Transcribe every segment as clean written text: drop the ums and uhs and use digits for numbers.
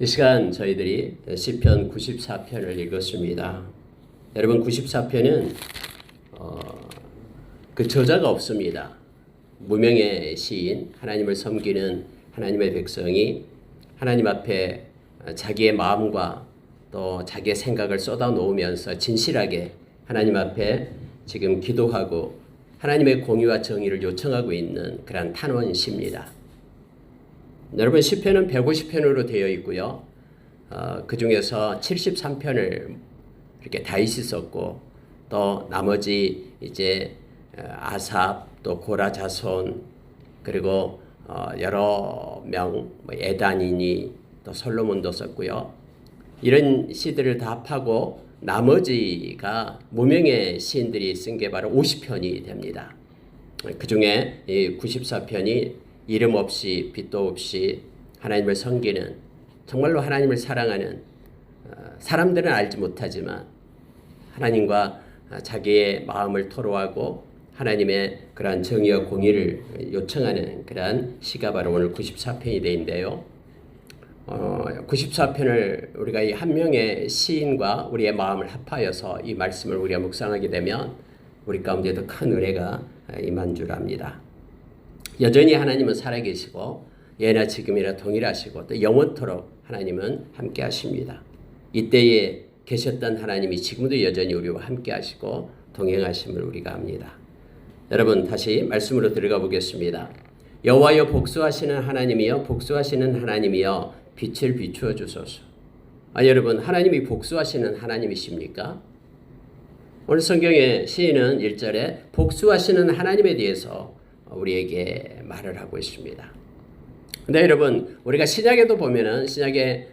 이 시간 저희들이 시편 94편을 읽었습니다. 여러분 94편은 그 저자가 없습니다. 무명의 시인, 하나님을 섬기는 하나님의 백성이 하나님 앞에 자기의 마음과 또 자기의 생각을 쏟아놓으면서 진실하게 하나님 앞에 지금 기도하고 하나님의 공의와 정의를 요청하고 있는 그런 탄원시입니다. 여러분 시편은 150편으로 되어 있고요. 그 중에서 73편을 이렇게 다윗이 썼고 또 나머지 이제 아삽 또 고라 자손 그리고 여러 명 에단이니 또 솔로몬도 썼고요. 이런 시들을 다 합하고 나머지가 무명의 시인들이 쓴 게 바로 50편이 됩니다. 그 중에 이 94편이 이름 없이 빛도 없이 하나님을 섬기는 정말로 하나님을 사랑하는 사람들은 알지 못하지만 하나님과 자기의 마음을 토로하고 하나님의 그러한 정의와 공의를 요청하는 그러한 시가 바로 오늘 94편이 되는데요. 94편을 우리가 이 한 명의 시인과 우리의 마음을 합하여서 이 말씀을 우리가 묵상하게 되면 우리 가운데도 큰 은혜가 임한 줄 압니다. 여전히 하나님은 살아계시고 예나 지금이나 동일하시고 또 영원토록 하나님은 함께 하십니다. 이때에 계셨던 하나님이 지금도 여전히 우리와 함께 하시고 동행하심을 우리가 압니다. 여러분 다시 말씀으로 들어가 보겠습니다. 여호와여 복수하시는 하나님이여 복수하시는 하나님이여 빛을 비추어 주소서. 여러분 하나님이 복수하시는 하나님이십니까? 오늘 성경의 시인은 1절에 복수하시는 하나님에 대해서 우리에게 말을 하고 있습니다. 근데 여러분 우리가 신약에도 보면은 신약에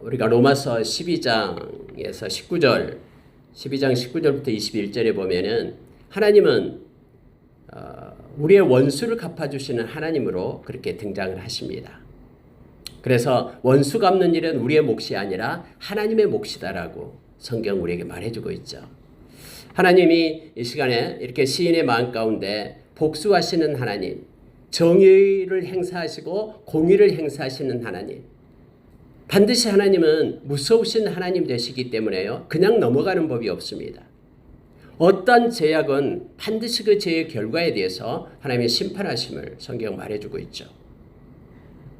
우리가 로마서 12장에서 19절 12장 19절부터 21절에 보면은 하나님은 우리의 원수를 갚아주시는 하나님으로 그렇게 등장을 하십니다. 그래서 원수 갚는 일은 우리의 몫이 아니라 하나님의 몫이다라고 성경 우리에게 말해주고 있죠. 하나님이 이 시간에 이렇게 시인의 마음 가운데 복수하시는 하나님, 정의를 행사하시고 공의를 행사하시는 하나님, 반드시 하나님은 무서우신 하나님 되시기 때문에요. 그냥 넘어가는 법이 없습니다. 어떤 죄악은 반드시 그 죄의 결과에 대해서 하나님의 심판하심을 성경 말해주고 있죠.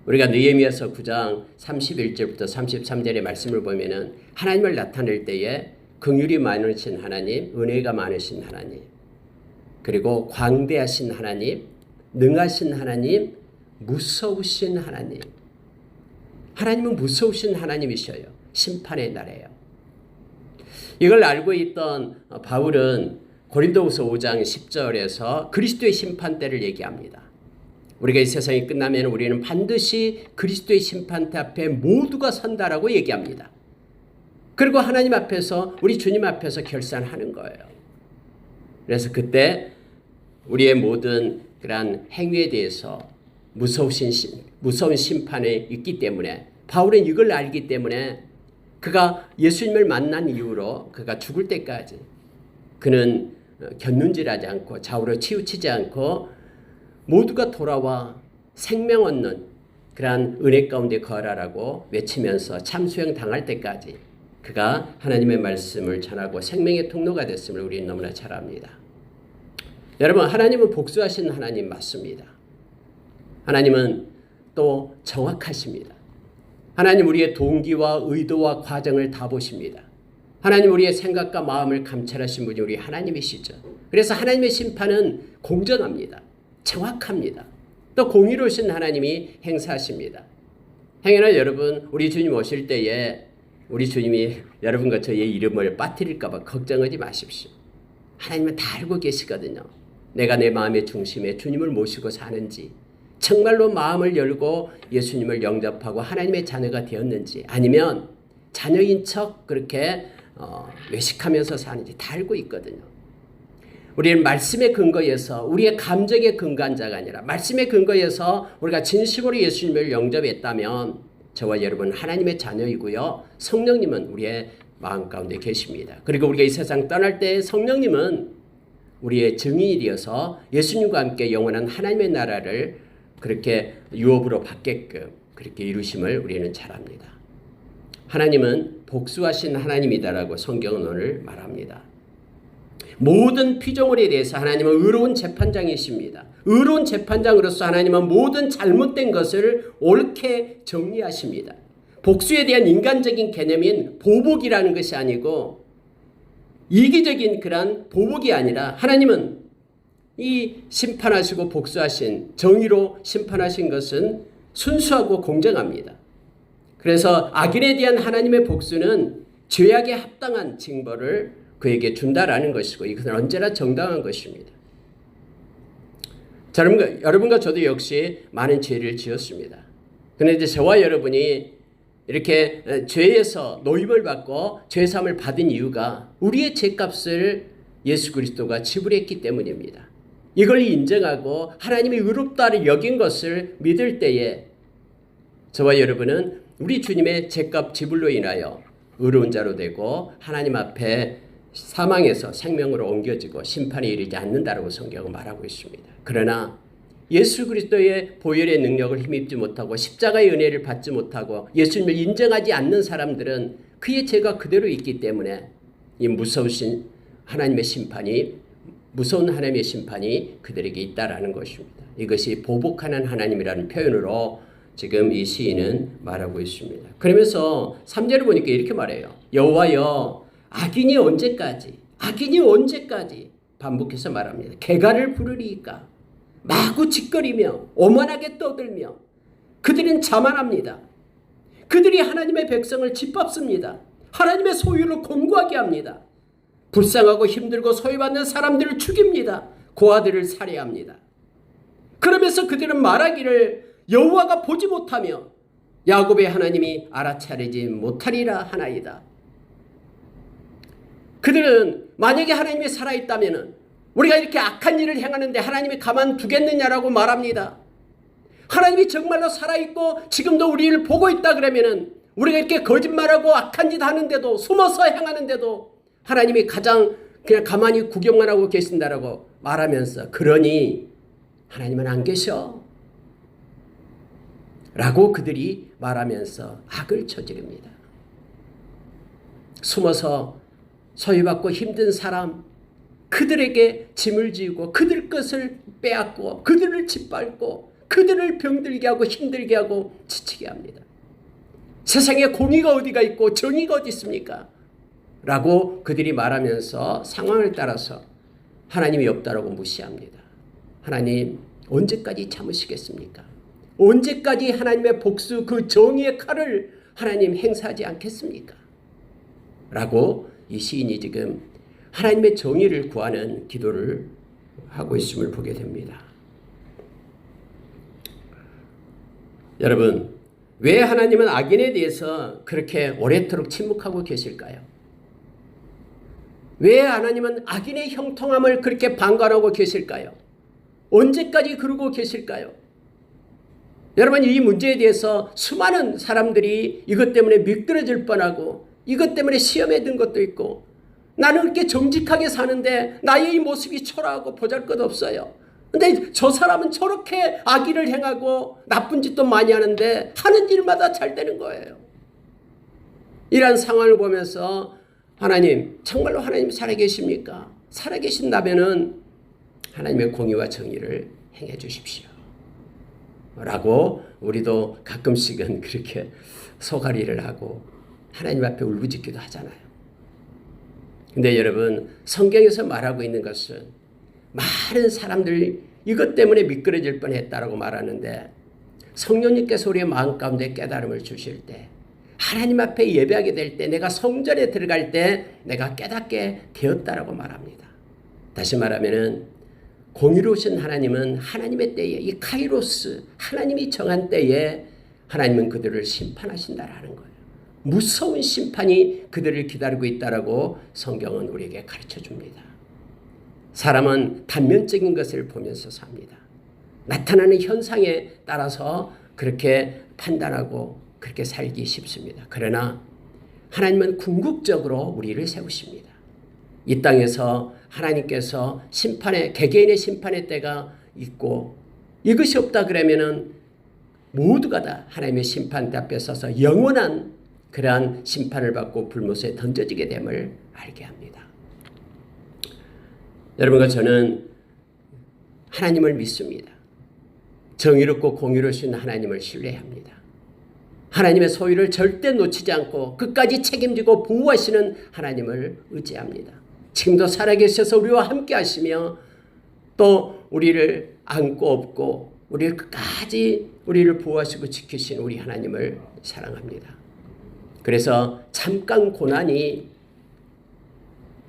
우리가 느헤미야서 9장 31절부터 33절의 말씀을 보면은 하나님을 나타낼 때에 긍휼이 많으신 하나님, 은혜가 많으신 하나님, 그리고 광대하신 하나님, 능하신 하나님, 무서우신 하나님. 하나님은 무서우신 하나님이셔요. 심판의 날에요. 이걸 알고 있던 바울은 고린도후서 5장 10절에서 그리스도의 심판 때를 얘기합니다. 우리가 이 세상이 끝나면 우리는 반드시 그리스도의 심판대 앞에 모두가 선다라고 얘기합니다. 그리고 하나님 앞에서 우리 주님 앞에서 결산하는 거예요. 그래서 그때 우리의 모든 그러한 행위에 대해서 무서운 심판이 있기 때문에 바울은 이걸 알기 때문에 그가 예수님을 만난 이후로 그가 죽을 때까지 그는 곁눈질하지 않고 좌우로 치우치지 않고 모두가 돌아와 생명 얻는 그러한 은혜 가운데 거하라고 외치면서 참수형 당할 때까지 그가 하나님의 말씀을 전하고 생명의 통로가 됐음을 우리는 너무나 잘 압니다. 여러분 하나님은 복수하신 하나님 맞습니다. 하나님은 또 정확하십니다. 하나님 우리의 동기와 의도와 과정을 다 보십니다. 하나님 우리의 생각과 마음을 감찰하신 분이 우리 하나님이시죠. 그래서 하나님의 심판은 공정합니다. 정확합니다. 또 공의로우신 하나님이 행사하십니다. 행여나 여러분 우리 주님 오실 때에 우리 주님이 여러분과 저의 이름을 빠뜨릴까 봐 걱정하지 마십시오. 하나님은 다 알고 계시거든요. 내가 내 마음의 중심에 주님을 모시고 사는지 정말로 마음을 열고 예수님을 영접하고 하나님의 자녀가 되었는지 아니면 자녀인 척 그렇게 외식하면서 사는지 다 알고 있거든요. 우리는 말씀의 근거에서 우리의 감정에 근거한 자가 아니라 말씀의 근거에서 우리가 진심으로 예수님을 영접했다면 저와 여러분 하나님의 자녀이고요. 성령님은 우리의 마음 가운데 계십니다. 그리고 우리가 이 세상 떠날 때 성령님은 우리의 증인이 되어서 예수님과 함께 영원한 하나님의 나라를 그렇게 유업으로 받게끔 그렇게 이루심을 우리는 잘 압니다. 하나님은 복수하신 하나님이다라고 성경은 오늘 말합니다. 모든 피조물에 대해서 하나님은 의로운 재판장이십니다. 의로운 재판장으로서 하나님은 모든 잘못된 것을 옳게 정리하십니다. 복수에 대한 인간적인 개념인 보복이라는 것이 아니고 이기적인 그런 보복이 아니라 하나님은 이 심판하시고 복수하신 정의로 심판하신 것은 순수하고 공정합니다. 그래서 악인에 대한 하나님의 복수는 죄악에 합당한 징벌을 그에게 준다라는 것이고 이것은 언제나 정당한 것입니다. 자, 여러분과 저도 역시 많은 죄를 지었습니다. 그런데 이제 저와 여러분이 이렇게 죄에서 노임을 받고 죄사함을 받은 이유가 우리의 죄값을 예수 그리스도가 지불했기 때문입니다. 이걸 인정하고 하나님이 의롭다를 여긴 것을 믿을 때에 저와 여러분은 우리 주님의 죄값 지불로 인하여 의로운 자로 되고 하나님 앞에 사망에서 생명으로 옮겨지고 심판에 이르지 않는다라고 성경은 말하고 있습니다. 그러나 예수 그리스도의 보혈의 능력을 힘입지 못하고 십자가의 은혜를 받지 못하고 예수님을 인정하지 않는 사람들은 그의 죄가 그대로 있기 때문에 이 무서운 하나님의 심판이 그들에게 있다라는 것입니다. 이것이 보복하는 하나님이라는 표현으로 지금 이 시인은 말하고 있습니다. 그러면서 3절을 보니까 이렇게 말해요. 여호와여 악인이 언제까지 반복해서 말합니다. 개가를 부르리이까 마구 짓거리며 오만하게 떠들며 그들은 자만합니다. 그들이 하나님의 백성을 짓밟습니다. 하나님의 소유를 공고하게 합니다. 불쌍하고 힘들고 소외받는 사람들을 죽입니다. 고아들을 살해합니다. 그러면서 그들은 말하기를 여호와가 보지 못하며 야곱의 하나님이 알아차리지 못하리라 하나이다. 그들은 만약에 하나님이 살아있다면 우리가 이렇게 악한 일을 행하는데 하나님이 가만두겠느냐라고 말합니다. 하나님이 정말로 살아있고 지금도 우리를 보고 있다 그러면 우리가 이렇게 거짓말하고 악한 짓 하는데도 숨어서 행하는데도 하나님이 가장 그냥 가만히 구경만 하고 계신다라고 말하면서 그러니 하나님은 안 계셔 라고 그들이 말하면서 악을 저지릅니다. 숨어서 소유받고 힘든 사람 그들에게 짐을 지우고 그들 것을 빼앗고 그들을 짓밟고 그들을 병들게 하고 힘들게 하고 지치게 합니다. 세상에 공의가 어디가 있고 정의가 어디 있습니까? 라고 그들이 말하면서 상황을 따라서 하나님이 없다라고 무시합니다. 하나님 언제까지 참으시겠습니까? 언제까지 하나님의 복수 그 정의의 칼을 하나님 행사하지 않겠습니까? 라고 이 시인이 지금 하나님의 정의를 구하는 기도를 하고 있음을 보게 됩니다. 여러분, 왜 하나님은 악인에 대해서 그렇게 오래도록 침묵하고 계실까요? 왜 하나님은 악인의 형통함을 그렇게 방관하고 계실까요? 언제까지 그러고 계실까요? 여러분, 이 문제에 대해서 수많은 사람들이 이것 때문에 미끄러질 뻔하고 이것 때문에 시험에 든 것도 있고 나는 그렇게 정직하게 사는데 나의 이 모습이 초라하고 보잘것없어요. 근데 저 사람은 저렇게 악의를 행하고 나쁜 짓도 많이 하는데 하는 일마다 잘 되는 거예요. 이런 상황을 보면서 하나님, 정말로 하나님 살아계십니까? 살아계신다면은 하나님의 공의와 정의를 행해 주십시오. 라고 우리도 가끔씩은 그렇게 소가리를 하고 하나님 앞에 울부짖기도 하잖아요. 근데 여러분, 성경에서 말하고 있는 것은 많은 사람들이 이것 때문에 미끄러질 뻔했다라고 말하는데 성령님께서 우리의 마음 가운데 깨달음을 주실 때 하나님 앞에 예배하게 될 때 내가 성전에 들어갈 때 내가 깨닫게 되었다라고 말합니다. 다시 말하면은 공의로우신 하나님은 하나님의 때에 이 카이로스 하나님이 정한 때에 하나님은 그들을 심판하신다라는 거예요. 무서운 심판이 그들을 기다리고 있다라고 성경은 우리에게 가르쳐 줍니다. 사람은 단면적인 것을 보면서 삽니다. 나타나는 현상에 따라서 그렇게 판단하고 그렇게 살기 쉽습니다. 그러나 하나님은 궁극적으로 우리를 세우십니다. 이 땅에서 하나님께서 개개인의 심판의 때가 있고 이것이 없다 그러면은 모두가 다 하나님의 심판대 앞에 서서 영원한 그러한 심판을 받고 불못에 던져지게 됨을 알게 합니다. 여러분과 저는 하나님을 믿습니다. 정의롭고 공의로우신 하나님을 신뢰합니다. 하나님의 소유를 절대 놓치지 않고 끝까지 책임지고 보호하시는 하나님을 의지합니다. 지금도 살아계셔서 우리와 함께 하시며 또 우리를 안고 업고 우리를 끝까지 우리를 보호하시고 지키신 우리 하나님을 사랑합니다. 그래서 잠깐 고난이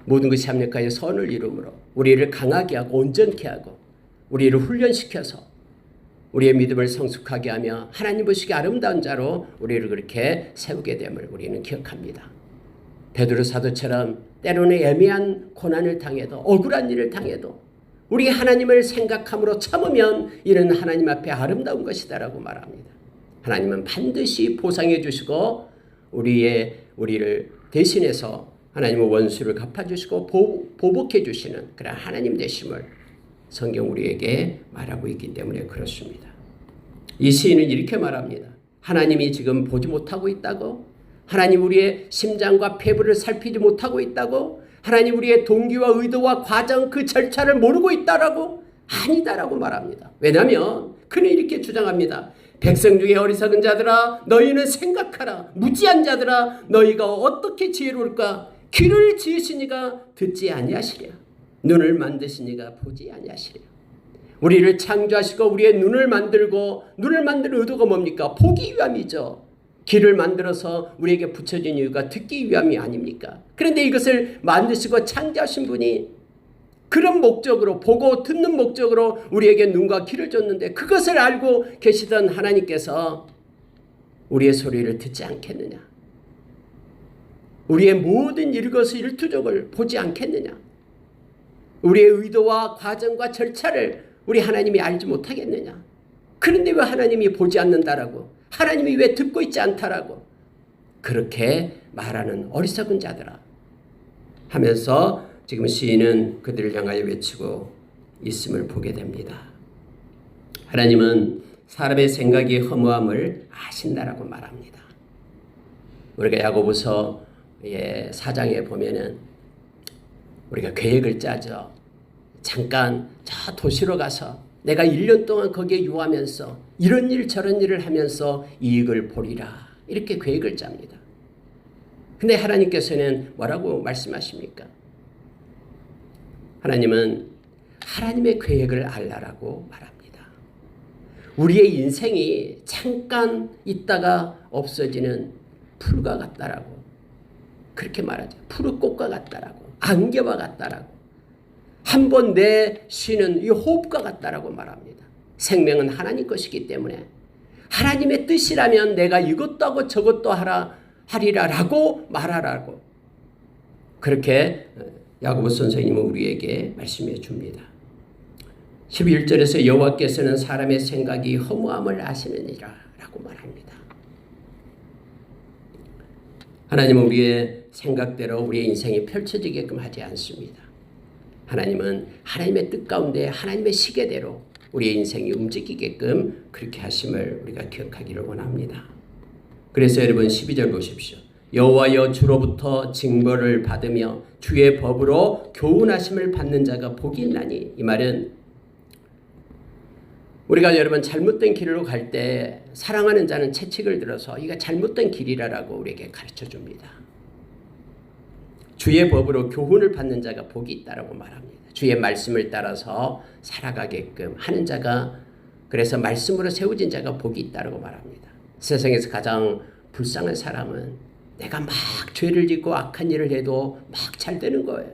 모든 것이 합력하여 선을 이루므로 우리를 강하게 하고 온전케 하고 우리를 훈련시켜서 우리의 믿음을 성숙하게 하며 하나님 보시기에 아름다운 자로 우리를 그렇게 세우게 됨을 우리는 기억합니다. 베드로 사도처럼 때로는 애매한 고난을 당해도 억울한 일을 당해도 우리 하나님을 생각함으로 참으면 이는 하나님 앞에 아름다운 것이다라고 말합니다. 하나님은 반드시 보상해 주시고 우리를 대신해서 하나님의 원수를 갚아주시고 보복해 주시는 그런 하나님 되심을 성경 우리에게 말하고 있기 때문에 그렇습니다. 이 시인은 이렇게 말합니다. 하나님이 지금 보지 못하고 있다고? 하나님 우리의 심장과 폐부를 살피지 못하고 있다고? 하나님 우리의 동기와 의도와 과정 그 절차를 모르고 있다라고? 아니다라고 말합니다. 왜냐하면 그는 이렇게 주장합니다. 백성 중에 어리석은 자들아 너희는 생각하라. 무지한 자들아 너희가 어떻게 지혜로울까? 귀를 지으시니가 듣지 아니하시랴. 눈을 만드시니가 보지 아니하시랴. 우리를 창조하시고 우리의 눈을 만들고 눈을 만드는 의도가 뭡니까? 보기 위함이죠. 귀를 만들어서 우리에게 붙여진 이유가 듣기 위함이 아닙니까? 그런데 이것을 만드시고 창조하신 분이 그런 목적으로 보고 듣는 목적으로 우리에게 눈과 귀를 줬는데 그것을 알고 계시던 하나님께서 우리의 소리를 듣지 않겠느냐? 우리의 모든 일것의 일투족을 보지 않겠느냐? 우리의 의도와 과정과 절차를 우리 하나님이 알지 못하겠느냐? 그런데 왜 하나님이 보지 않는다라고? 하나님이 왜 듣고 있지 않다라고? 그렇게 말하는 어리석은 자들아 하면서 지금 시인은 그들을 향하여 외치고 있음을 보게 됩니다. 하나님은 사람의 생각이 허무함을 아신다라고 말합니다. 우리가 야고보서 4장에 보면은 우리가 계획을 짜죠. 잠깐 저 도시로 가서 내가 1년 동안 거기에 유하면서 이런 일 저런 일을 하면서 이익을 보리라. 이렇게 계획을 짭니다. 근데 하나님께서는 뭐라고 말씀하십니까? 하나님은 하나님의 계획을 알라라고 말합니다. 우리의 인생이 잠깐 있다가 없어지는 풀과 같다라고 그렇게 말하죠. 푸른 꽃과 같다라고 안개와 같다라고 한 번 내쉬는 이 호흡과 같다라고 말합니다. 생명은 하나님 것이기 때문에 하나님의 뜻이라면 내가 이것도 하고 저것도 하리라라고 말하라고 그렇게 야고보 선생님은 우리에게 말씀해 줍니다. 11절에서 여호와께서는 사람의 생각이 허무함을 아시느니라 라고 말합니다. 하나님은 우리의 생각대로 우리의 인생이 펼쳐지게끔 하지 않습니다. 하나님은 하나님의 뜻 가운데 하나님의 시계대로 우리의 인생이 움직이게끔 그렇게 하심을 우리가 기억하기를 원합니다. 그래서 여러분 12절 보십시오. 여호와여 주로부터 징벌을 받으며 주의 법으로 교훈하심을 받는 자가 복이 있나니. 이 말은 우리가 여러분 잘못된 길로 갈 때 사랑하는 자는 채찍을 들어서 이거 잘못된 길이라고 우리에게 가르쳐 줍니다. 주의 법으로 교훈을 받는 자가 복이 있다라고 말합니다. 주의 말씀을 따라서 살아가게끔 하는 자가 그래서 말씀으로 세워진 자가 복이 있다라고 말합니다. 세상에서 가장 불쌍한 사람은 내가 막 죄를 짓고 악한 일을 해도 막 잘 되는 거예요.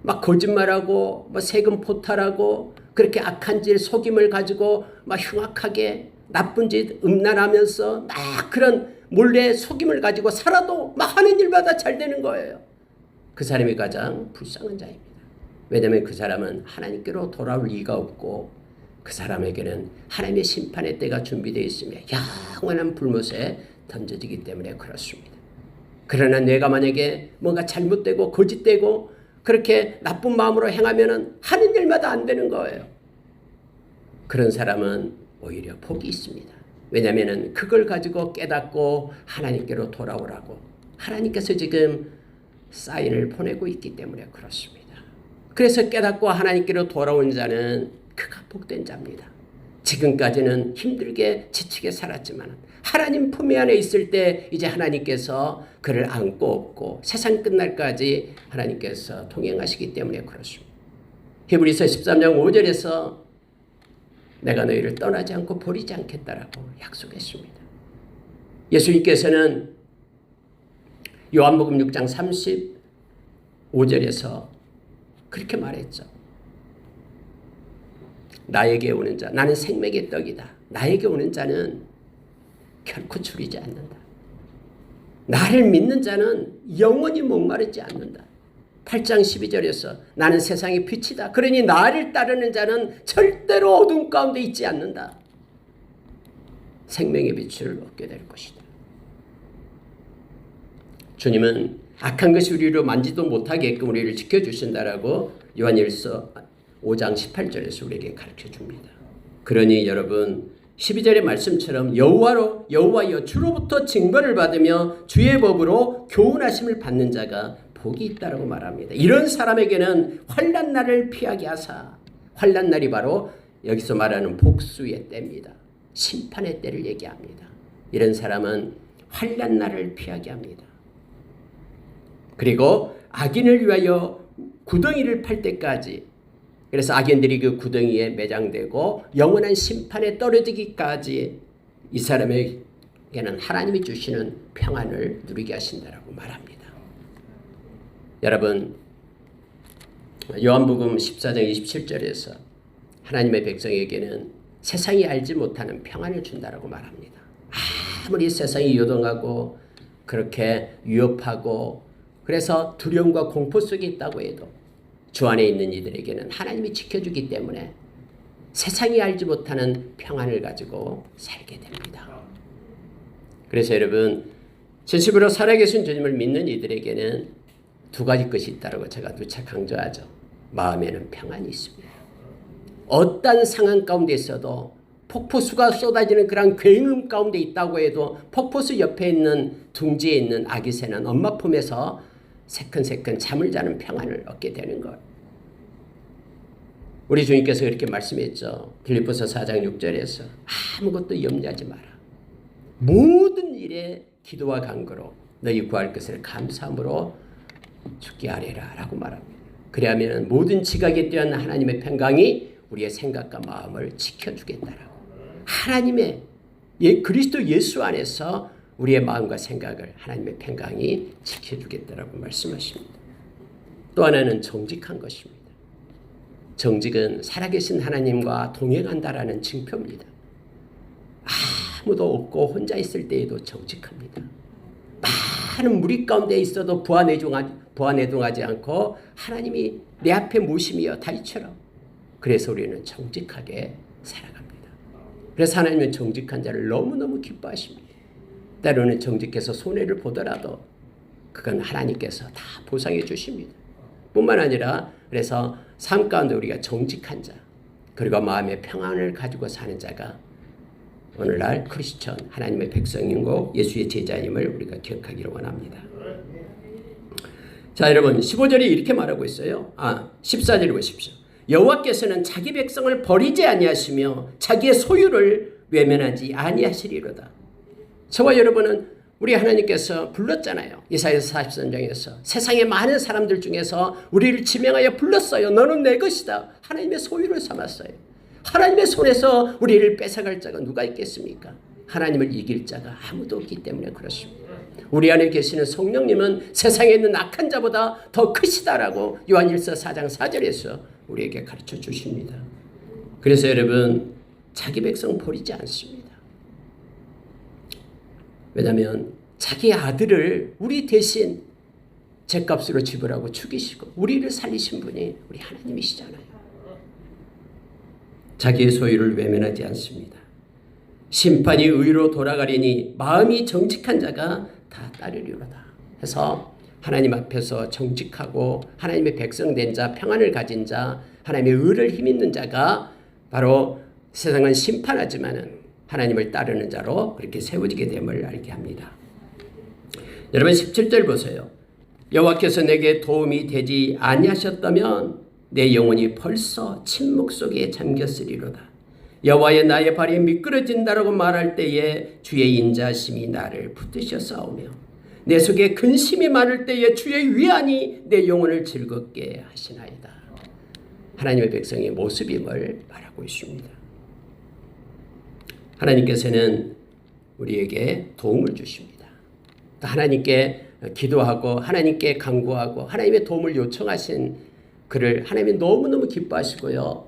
막 거짓말하고 뭐 세금 포탈하고 그렇게 악한 짓 속임을 가지고 막 흉악하게 나쁜 짓 음란하면서 막 그런 몰래 속임을 가지고 살아도 막 하는 일마다 잘 되는 거예요. 그 사람이 가장 불쌍한 자입니다. 왜냐하면 그 사람은 하나님께로 돌아올 이가 없고 그 사람에게는 하나님의 심판의 때가 준비되어 있으며 영원한 불못에 던져지기 때문에 그렇습니다. 그러나 내가 만약에 뭔가 잘못되고 거짓되고 그렇게 나쁜 마음으로 행하면은 하는 일마다 안 되는 거예요. 그런 사람은 오히려 복이 있습니다. 왜냐하면 그걸 가지고 깨닫고 하나님께로 돌아오라고 하나님께서 지금 사인을 보내고 있기 때문에 그렇습니다. 그래서 깨닫고 하나님께로 돌아온 자는 그가 복된 자입니다. 지금까지는 힘들게 지치게 살았지만 하나님 품에 안에 있을 때 이제 하나님께서 그를 안고 업고 세상 끝날까지 하나님께서 동행하시기 때문에 그렇습니다. 히브리서 13장 5절에서 내가 너희를 떠나지 않고 버리지 않겠다라고 약속했습니다. 예수님께서는 요한복음 6장 35절에서 그렇게 말했죠. 나에게 오는 자, 나는 생명의 떡이다. 나에게 오는 자는 결코 줄이지 않는다. 나를 믿는 자는 영원히 목마르지 않는다. 8장 12절에서 나는 세상의 빛이다. 그러니 나를 따르는 자는 절대로 어둠 가운데 있지 않는다. 생명의 빛을 얻게 될 것이다. 주님은 악한 것이 우리를 만지도 못하게끔 우리를 지켜주신다라고 요한일서 5장 18절에서 우리에게 가르쳐줍니다. 그러니 여러분 12절의 말씀처럼 여호와여 주로부터 징벌을 받으며 주의 법으로 교훈하심을 받는 자가 복이 있다라고 말합니다. 이런 사람에게는 환난 날을 피하게 하사, 환난 날이 바로 여기서 말하는 복수의 때입니다. 심판의 때를 얘기합니다. 이런 사람은 환난 날을 피하게 합니다. 그리고 악인을 위하여 구덩이를 팔 때까지, 그래서 악인들이 그 구덩이에 매장되고 영원한 심판에 떨어지기까지 이 사람에게는 하나님이 주시는 평안을 누리게 하신다라고 말합니다. 여러분 요한복음 14장 27절에서 하나님의 백성에게는 세상이 알지 못하는 평안을 준다라고 말합니다. 아무리 세상이 요동하고 그렇게 위협하고 그래서 두려움과 공포 속에 있다고 해도 주 안에 있는 이들에게는 하나님이 지켜주기 때문에 세상이 알지 못하는 평안을 가지고 살게 됩니다. 그래서 여러분 진심으로 살아계신 주님을 믿는 이들에게는 두 가지 것이 있다고 제가 누차 강조하죠. 마음에는 평안이 있습니다. 어떤 상황 가운데 있어도 폭포수가 쏟아지는 그런 굉음 가운데 있다고 해도 폭포수 옆에 있는 둥지에 있는 아기 새는 엄마 품에서 새끈새끈 잠을 자는 평안을 얻게 되는 것. 우리 주님께서 그렇게 말씀했죠. 빌립보서 4장 6절에서 아무것도 염려하지 마라. 모든 일에 기도와 간구로 너희 구할 것을 감사함으로 주께 아뢰라 라고 말합니다. 그래야면 모든 지각에 대한 하나님의 평강이 우리의 생각과 마음을 지켜주겠다라고. 하나님의 그리스도 예수 안에서 우리의 마음과 생각을 하나님의 평강이 지켜주겠다라고 말씀하십니다. 또 하나는 정직한 것입니다. 정직은 살아계신 하나님과 동행한다라는 징표입니다. 아무도 없고 혼자 있을 때에도 정직합니다. 많은 무리 가운데 있어도 부안해동하지 않고 하나님이 내 앞에 모심이여 다이처럼. 그래서 우리는 정직하게 살아갑니다. 그래서 하나님은 정직한 자를 너무너무 기뻐하십니다. 때로는 정직해서 손해를 보더라도 그건 하나님께서 다 보상해 주십니다. 뿐만 아니라 그래서 삶 가운데 우리가 정직한 자 그리고 마음의 평안을 가지고 사는 자가 오늘날 크리스천 하나님의 백성이고 예수의 제자임을 우리가 기억하기를 원합니다. 자 여러분 15절이 이렇게 말하고 있어요. 14절을 보십시오. 여호와께서는 자기 백성을 버리지 아니하시며 자기의 소유를 외면하지 아니하시리로다. 저와 여러분은 우리 하나님께서 불렀잖아요. 이사야서 43장에서 세상의 많은 사람들 중에서 우리를 지명하여 불렀어요. 너는 내 것이다. 하나님의 소유를 삼았어요. 하나님의 손에서 우리를 뺏어갈 자가 누가 있겠습니까? 하나님을 이길 자가 아무도 없기 때문에 그렇습니다. 우리 안에 계시는 성령님은 세상에 있는 악한 자보다 더 크시다라고 요한일서 4장 4절에서 우리에게 가르쳐 주십니다. 그래서 여러분 자기 백성 버리지 않습니다. 왜냐하면 자기 아들을 우리 대신 죗값으로 지불하고 죽이시고 우리를 살리신 분이 우리 하나님이시잖아요. 자기의 소유를 외면하지 않습니다. 심판이 의로 돌아가리니 마음이 정직한 자가 다 따르리로다 해서 하나님 앞에서 정직하고 하나님의 백성된 자, 평안을 가진 자, 하나님의 의를 힘있는 자가 바로 세상은 심판하지만은 하나님을 따르는 자로 그렇게 세워지게 됨을 알게 합니다. 여러분 17절 보세요. 여호와께서 내게 도움이 되지 아니하셨다면 내 영혼이 벌써 침묵 속에 잠겼으리로다. 여호와여 나의 발이 미끄러진다라고 말할 때에 주의 인자심이 나를 붙드셨사오며 내 속에 근심이 많을 때에 주의 위안이 내 영혼을 즐겁게 하시나이다. 하나님의 백성의 모습임을 말하고 있습니다. 하나님께서는 우리에게 도움을 주십니다. 하나님께 기도하고 하나님께 간구하고 하나님의 도움을 요청하신 그를 하나님이 너무너무 기뻐하시고요.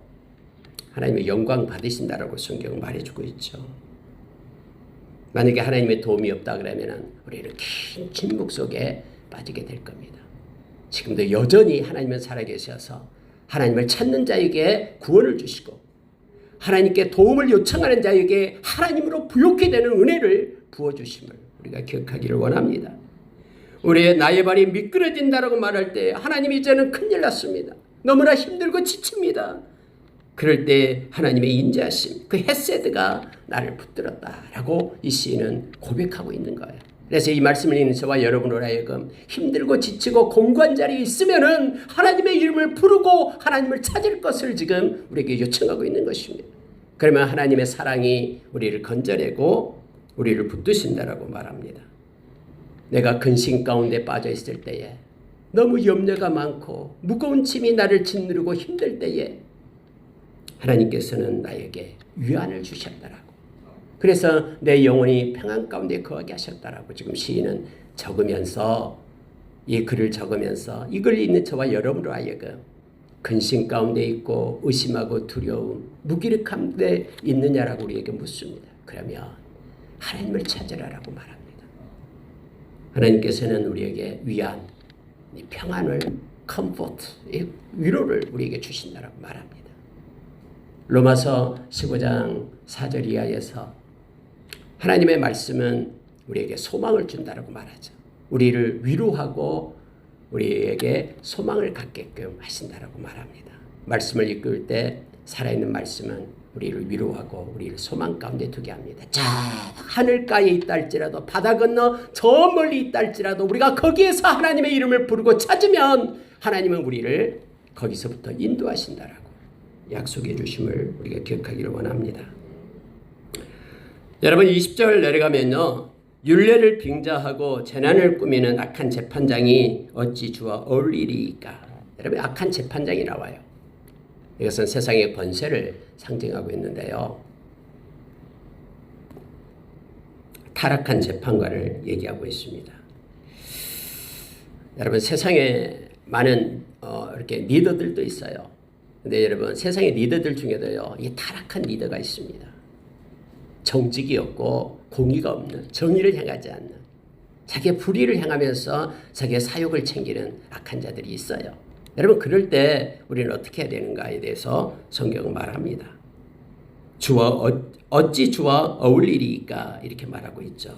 하나님의 영광 받으신다라고 성경은 말해주고 있죠. 만약에 하나님의 도움이 없다 그러면 우리는 긴 침묵 속에 빠지게 될 겁니다. 지금도 여전히 하나님은 살아계셔서 하나님을 찾는 자에게 구원을 주시고 하나님께 도움을 요청하는 자에게 하나님으로 부욕해 되는 은혜를 부어주심을 우리가 기억하기를 원합니다. 우리의 나의 발이 미끄러진다라고 말할 때 하나님이 이제는 큰일 났습니다. 너무나 힘들고 지칩니다. 그럴 때 하나님의 인자심, 그 헤세드가 나를 붙들었다라고 이 시인은 고백하고 있는 거예요. 그래서 이 말씀을 읽는 저와 여러분으로 하여금 힘들고 지치고 공고한 자리에 있으면은 하나님의 이름을 부르고 하나님을 찾을 것을 지금 우리에게 요청하고 있는 것입니다. 그러면 하나님의 사랑이 우리를 건져내고 우리를 붙드신다라고 말합니다. 내가 근심 가운데 빠져 있을 때에 너무 염려가 많고 무거운 짐이 나를 짓누르고 힘들 때에 하나님께서는 나에게 위안을 주셨다라고. 그래서 내 영혼이 평안 가운데 거하게 하셨다라고 지금 시인은 적으면서 이 글을 적으면서 이걸 읽는 저와 여러분으로 하여금 근심 가운데 있고 의심하고 두려움, 무기력함 데 있느냐라고 우리에게 묻습니다. 그러면 하나님을 찾으라라고 말합니다. 하나님께서는 우리에게 위안, 평안을, 컴포트, 위로를 우리에게 주신다라고 말합니다. 로마서 15장 4절 이하에서 하나님의 말씀은 우리에게 소망을 준다라고 말하죠. 우리를 위로하고 우리에게 소망을 갖게끔 하신다라고 말합니다. 말씀을 읽을 때 살아있는 말씀은 우리를 위로하고 우리를 소망 가운데 두게 합니다. 자, 하늘가에 있다 할지라도 바다 건너 저 멀리 있다 할지라도 우리가 거기에서 하나님의 이름을 부르고 찾으면 하나님은 우리를 거기서부터 인도하신다라고 약속해 주심을 우리가 기억하기를 원합니다. 여러분 20절 내려가면요. 율례를 빙자하고 재난을 꾸미는 악한 재판장이 어찌 주와 어울리리까. 여러분 악한 재판장이 나와요. 이것은 세상의 권세를 상징하고 있는데요. 타락한 재판관을 얘기하고 있습니다. 여러분 세상에 많은 이렇게 리더들도 있어요. 근데 여러분 세상의 리더들 중에도요, 이 타락한 리더가 있습니다. 정직이 없고 공의가 없는, 정의를 향하지 않는, 자기의 불의를 향하면서 자기의 사욕을 챙기는 악한 자들이 있어요. 여러분 그럴 때 우리는 어떻게 해야 되는가에 대해서 성경은 말합니다. 어찌 주와 어울리리까 이렇게 말하고 있죠.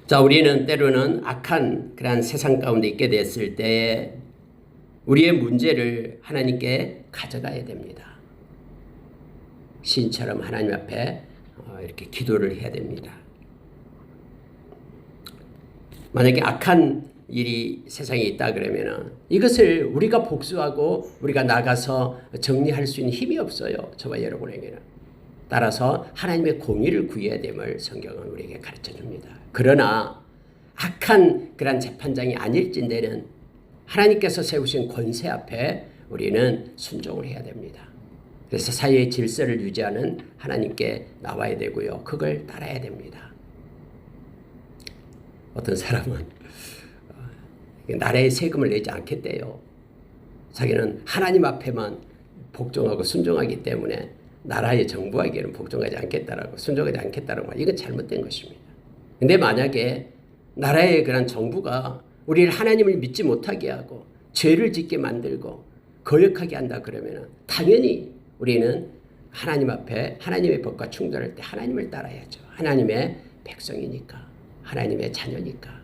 자, 우리는 때로는 악한 그런 세상 가운데 있게 됐을 때 우리의 문제를 하나님께 가져가야 됩니다. 시인처럼 하나님 앞에 이렇게 기도를 해야 됩니다. 만약에 악한 일이 세상에 있다 그러면은 이것을 우리가 복수하고 우리가 나가서 정리할 수 있는 힘이 없어요. 저와 여러분에게는. 따라서 하나님의 공의를 구해야 됨을 성경은 우리에게 가르쳐 줍니다. 그러나 악한 그런 재판장이 아닐진대는 하나님께서 세우신 권세 앞에 우리는 순종을 해야 됩니다. 그래서 사회의 질서를 유지하는 하나님께 나와야 되고요. 그걸 따라야 됩니다. 어떤 사람은 나라에 세금을 내지 않겠대요. 자기는 하나님 앞에만 복종하고 순종하기 때문에 나라의 정부에게는 복종하지 않겠다라고 순종하지 않겠다라고 이건 잘못된 것입니다. 근데 만약에 나라의 그런 정부가 우리를 하나님을 믿지 못하게 하고 죄를 짓게 만들고 거역하게 한다 그러면 당연히 우리는 하나님 앞에 하나님의 법과 충돌할 때 하나님을 따라야죠. 하나님의 백성이니까, 하나님의 자녀니까.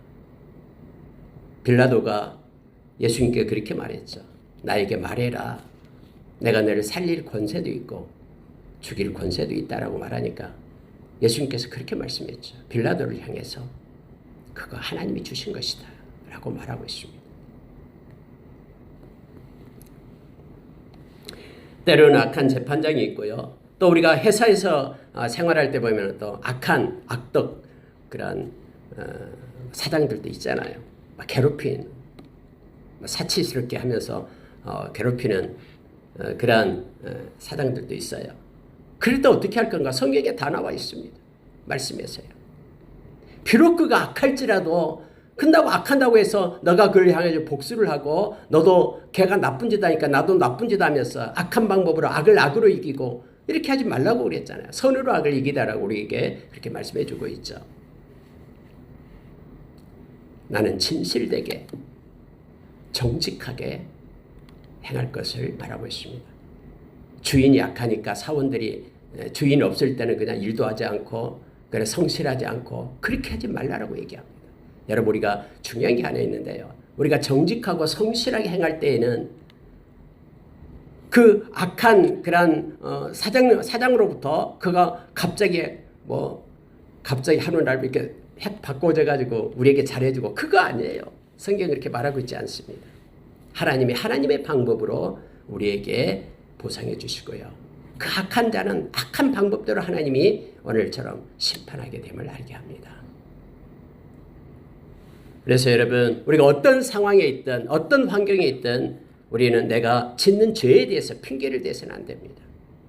빌라도가 예수님께 그렇게 말했죠. 나에게 말해라. 내가 너를 살릴 권세도 있고 죽일 권세도 있다라고 말하니까 예수님께서 그렇게 말씀했죠. 빌라도를 향해서 그거 하나님이 주신 것이다 라고 말하고 있습니다. 때로는 악한 재판장이 있고요. 또 우리가 회사에서 생활할 때 보면 또 악덕 그런 사장들도 있잖아요. 막 괴롭히는, 사치스럽게 하면서 괴롭히는 그런 사장들도 있어요. 그럴 때 어떻게 할 건가? 성경에 다 나와 있습니다. 말씀에서요. 비록 그가 악할지라도 끝나고 악한다고 해서 너가 그를 향해 복수를 하고 너도 걔가 나쁜 짓 하니까 나도 나쁜 짓 하면서 악한 방법으로 악을 악으로 이기고 이렇게 하지 말라고 그랬잖아요. 선으로 악을 이기다라고 우리에게 그렇게 말씀해 주고 있죠. 나는 진실되게 정직하게 행할 것을 말하고 있습니다. 주인이 약하니까 사원들이 주인 없을 때는 그냥 일도 하지 않고 그래 성실하지 않고 그렇게 하지 말라라고 얘기합니다. 여러분 우리가 중요한 게 하나 있는데요. 우리가 정직하고 성실하게 행할 때에는 그 악한 그런 사장으로부터 그가 갑자기 하루 날 이렇게 핵 바꿔져 가지고 우리에게 잘해주고 그거 아니에요. 성경이 그렇게 말하고 있지 않습니다. 하나님의 방법으로 우리에게 보상해 주시고요. 그 악한 자는 악한 방법대로 하나님이 오늘처럼 심판하게 됨을 알게 합니다. 그래서 여러분 우리가 어떤 상황에 있든 어떤 환경에 있든 우리는 내가 짓는 죄에 대해서 핑계를 대서는 안 됩니다.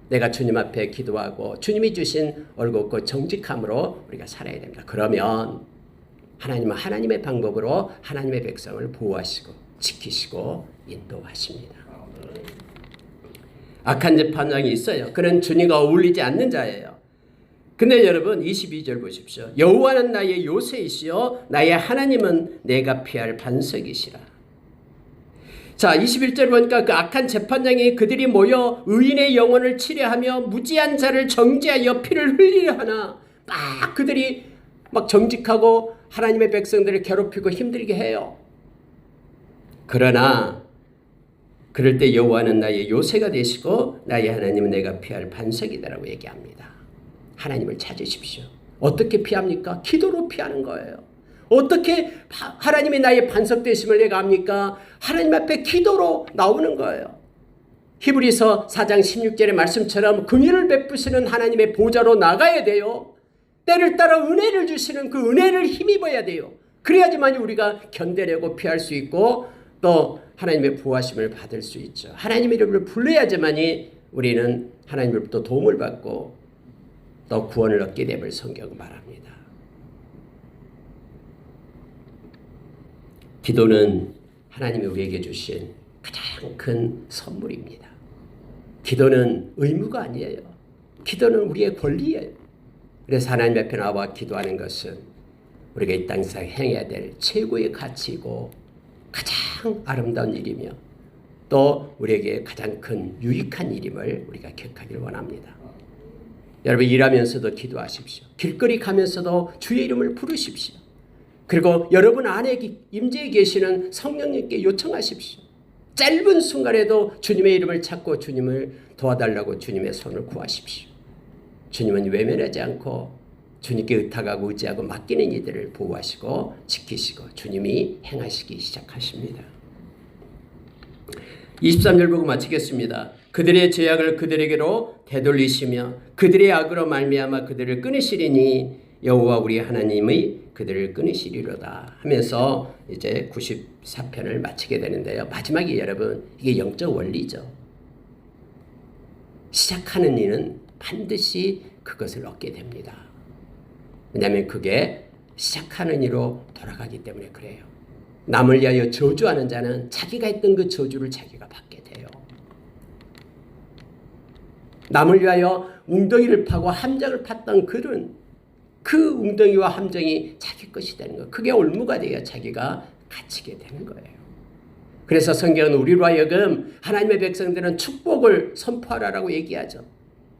내가 주님 앞에 기도하고 주님이 주신 올곧고 정직함으로 우리가 살아야 됩니다. 그러면 하나님은 하나님의 방법으로 하나님의 백성을 보호하시고 지키시고 인도하십니다. 악한 재판장이 있어요. 그는 주님과 어울리지 않는 자예요. 근데 여러분 22절 보십시오. 여호와는 나의 요새이시요 나의 하나님은 내가 피할 반석이시라. 자 21절 보니까 그 악한 재판장이 그들이 모여 의인의 영혼을 치려하며 무지한 자를 정죄하여 피를 흘리려 하나 막 그들이 막 정직하고 하나님의 백성들을 괴롭히고 힘들게 해요. 그러나 그럴 때 여호와는 나의 요새가 되시고 나의 하나님은 내가 피할 반석이다라고 얘기합니다. 하나님을 찾으십시오. 어떻게 피합니까? 기도로 피하는 거예요. 어떻게 하나님이 나의 반석 되심을 내가 압니까? 하나님 앞에 기도로 나오는 거예요. 히브리서 4장 16절의 말씀처럼 긍휼을 베푸시는 하나님의 보좌로 나가야 돼요. 때를 따라 은혜를 주시는 그 은혜를 힘입어야 돼요. 그래야지만 우리가 견뎌내고 피할 수 있고 또 하나님의 보호하심을 받을 수 있죠. 하나님의 이름을 불러야지만이 우리는 하나님으로부터 도움을 받고 또 구원을 얻게 됨을 성경은 말합니다. 기도는 하나님이 우리에게 주신 가장 큰 선물입니다. 기도는 의무가 아니에요. 기도는 우리의 권리예요. 그래서 하나님 앞에 나와 기도하는 것은 우리가 이 땅에서 행해야 될 최고의 가치이고 가장 아름다운 일이며 또 우리에게 가장 큰 유익한 일임을 우리가 기억하기를 원합니다. 여러분 일하면서도 기도하십시오. 길거리 가면서도 주의 이름을 부르십시오. 그리고 여러분 안에 임재해 계시는 성령님께 요청하십시오. 짧은 순간에도 주님의 이름을 찾고 주님을 도와달라고 주님의 손을 구하십시오. 주님은 외면하지 않고 주님께 의탁하고 의지하고 맡기는 이들을 보호하시고 지키시고 주님이 행하시기 시작하십니다. 23절 보고 마치겠습니다. 그들의 죄악을 그들에게로 되돌리시며 그들의 악으로 말미암아 그들을 끊으시리니 여호와 우리 하나님의 그들을 끊으시리로다 하면서 이제 94편을 마치게 되는데요. 마지막에 여러분 이게 영적 원리죠. 시작하는 이는 반드시 그것을 얻게 됩니다. 왜냐하면 그게 시작하는 이로 돌아가기 때문에 그래요. 남을 위하여 저주하는 자는 자기가 했던 그 저주를 자기가 받게 돼요. 남을 위하여 웅덩이를 파고 함정을 팠던 그는 그 웅덩이와 함정이 자기 것이 되는 거예요. 그게 올무가 되어 자기가 갇히게 되는 거예요. 그래서 성경은 우리로 하여금 하나님의 백성들은 축복을 선포하라고 얘기하죠.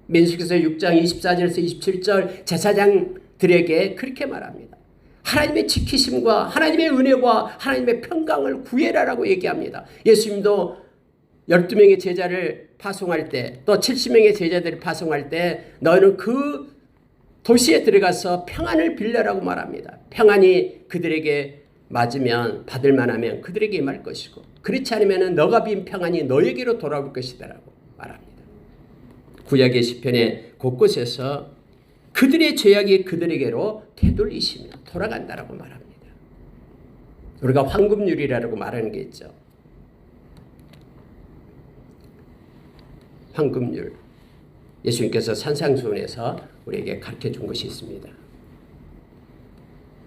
민수기서 6장 24절에서 27절 제사장들에게 그렇게 말합니다. 하나님의 지키심과 하나님의 은혜와 하나님의 평강을 구해라라고 얘기합니다. 예수님도 12명의 제자를 파송할 때, 또 70명의 제자들을 파송할 때 너는 그 도시에 들어가서 평안을 빌려라고 말합니다. 평안이 그들에게 맞으면, 받을 만하면 그들에게 임할 것이고, 그렇지 않으면 너가 빈 평안이 너에게로 돌아올 것이다라고 말합니다. 구약의 시편의 곳곳에서 그들의 죄악이 그들에게로 되돌리시며 돌아간다라고 말합니다. 우리가 황금률이라고 말하는 게 있죠. 황금률. 예수님께서 산상수훈에서 우리에게 가르쳐 준 것이 있습니다.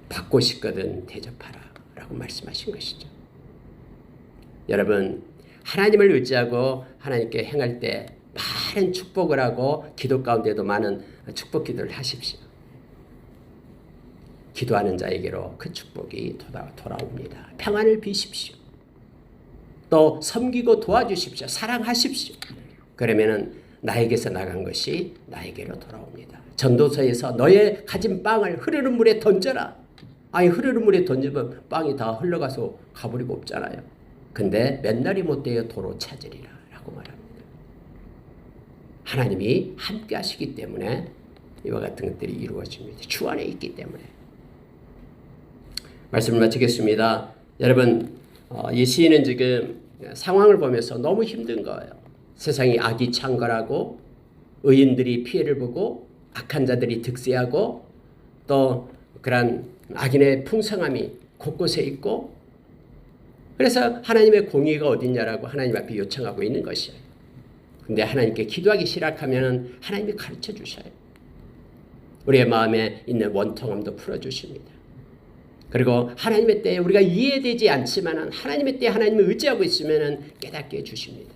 받고 싶거든 대접하라 라고 말씀하신 것이죠. 여러분, 하나님을 의지하고 하나님께 행할 때 많은 축복을 하고 기도 가운데도 많은 축복 기도를 하십시오. 기도하는 자에게로 그 축복이 돌아옵니다. 평안을 비십시오. 또 섬기고 도와주십시오. 사랑하십시오. 그러면은 나에게서 나간 것이 나에게로 돌아옵니다. 전도서에서 너의 가진 빵을 흐르는 물에 던져라. 아니, 흐르는 물에 던지면 빵이 다 흘러가서 가버리고 없잖아요. 근데 몇 날이 못되어 도로 찾으리라 라고 말합니다. 하나님이 함께 하시기 때문에 이와 같은 것들이 이루어집니다. 주 안에 있기 때문에. 말씀을 마치겠습니다. 여러분, 이 시인은 지금 상황을 보면서 너무 힘든 거예요. 세상이 악이 창궐하고 의인들이 피해를 보고 악한 자들이 득세하고 또 그런 악인의 풍성함이 곳곳에 있고, 그래서 하나님의 공의가 어딨냐라고 하나님 앞에 요청하고 있는 것이에요. 근데 하나님께 기도하기 시작하면 하나님이 가르쳐 주셔요. 우리의 마음에 있는 원통함도 풀어주십니다. 그리고 하나님의 때에 우리가 이해되지 않지만 하나님의 때에 하나님을 의지하고 있으면 깨닫게 해주십니다.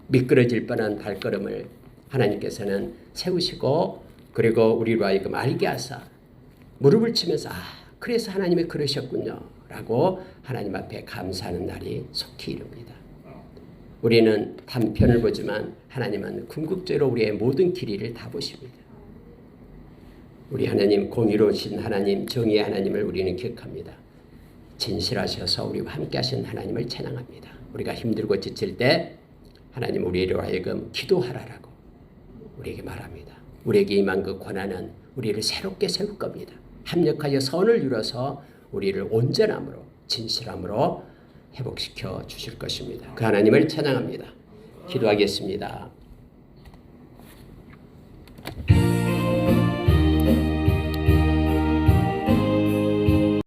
미끄러질 뻔한 발걸음을 하나님께서는 세우시고, 그리고 우리로 하여금 알게 하사 무릎을 치면서 그래서 하나님이 그러셨군요 라고 하나님 앞에 감사하는 날이 속히 이릅니다. 우리는 단편을 보지만 하나님은 궁극적으로 우리의 모든 길이를 다 보십니다. 우리 하나님, 공의로우신 하나님, 정의의 하나님을 우리는 기억합니다. 진실하셔서 우리와 함께 하신 하나님을 찬양합니다. 우리가 힘들고 지칠 때 하나님 우리로 하여금 기도하라라고 우리에게 말합니다. 우리에게 임한 그 권한은 우리를 새롭게 세울 겁니다. 합력하여 선을 이루어서 우리를 온전함으로, 진실함으로 회복시켜 주실 것입니다. 그 하나님을 찬양합니다. 기도하겠습니다.